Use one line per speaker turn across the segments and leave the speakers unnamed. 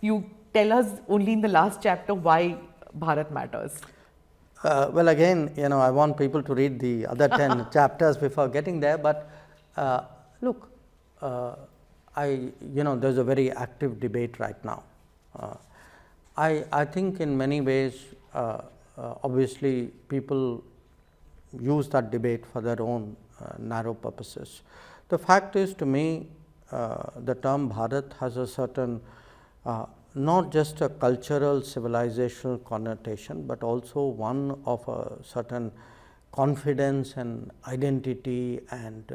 you tell us only in the last chapter why Bharat matters.
Well, again, I want people to read the other 10 chapters before getting there. But look, there's a very active debate right now. I think in many ways, obviously, people use that debate for their own narrow purposes. The fact is, to me, the term Bharat has a certain not just a cultural civilizational connotation, but also one of a certain confidence and identity, and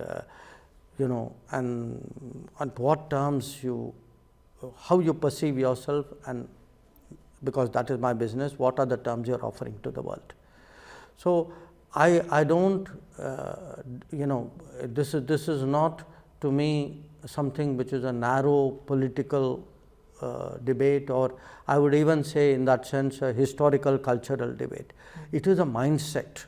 and on what terms how you perceive yourself, and because that is my business, what are the terms you are offering to the world. So I don't this is not, to me, something which is a narrow political debate, or I would even say in that sense a historical cultural debate. It is a mindset,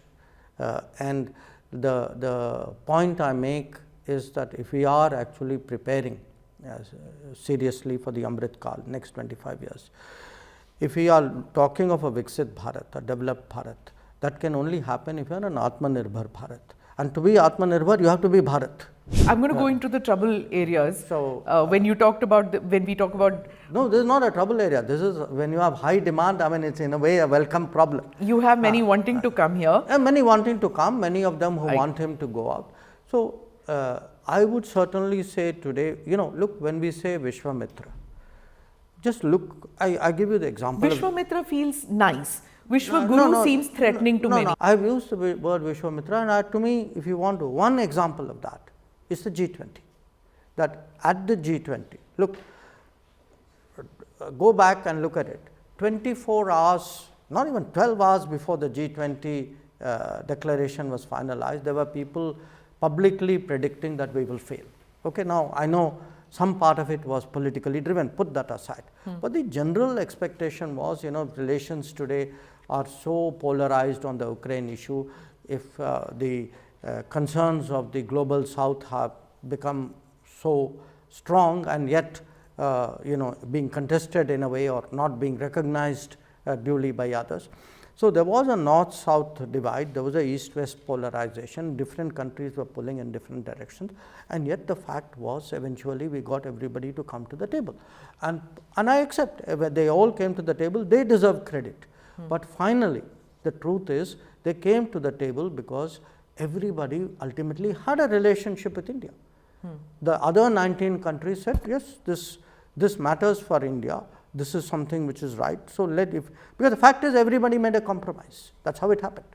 and the point I make is that if we are actually preparing seriously for the Amrit Kal, next 25 years, if we are talking of a Viksit Bharat, a developed Bharat, that can only happen if you are an Atmanirbhar Bharat. And to be Atmanirbhar, you have to be Bharat.
I'm going to go into the trouble areas.
So,
when you talked about, when we talk about...
No, this is not a trouble area. This is when you have high demand, I mean, it's in a way a welcome problem.
You have many wanting to come here.
And many wanting to come, many of them who want him to go out. So, I would certainly say today, look, when we say Vishwamitra, just look, I give you the example.
Vishwamitra feels nice. Vishwaguru seems threatening to many.
I have used the word Vishwamitra, and to me, if you want to, one example of that is the G20. That at the G20, look, go back and look at it. 24 hours, not even 12 hours before the G20 declaration was finalized, there were people publicly predicting that we will fail. Okay, now I know some part of it was politically driven, put that aside. But the general expectation was, relations today are so polarized on the Ukraine issue. If the concerns of the global south have become so strong, and yet being contested in a way, or not being recognized duly by others. So there was a north-south divide, there was a east-west polarization, different countries were pulling in different directions, and yet the fact was eventually we got everybody to come to the table. And I accept, when they all came to the table, they deserve credit. But finally, the truth is, they came to the table because everybody ultimately had a relationship with India. The other 19 countries said, yes, this matters for India. This is something which is right. So because the fact is, everybody made a compromise. That's how it happened.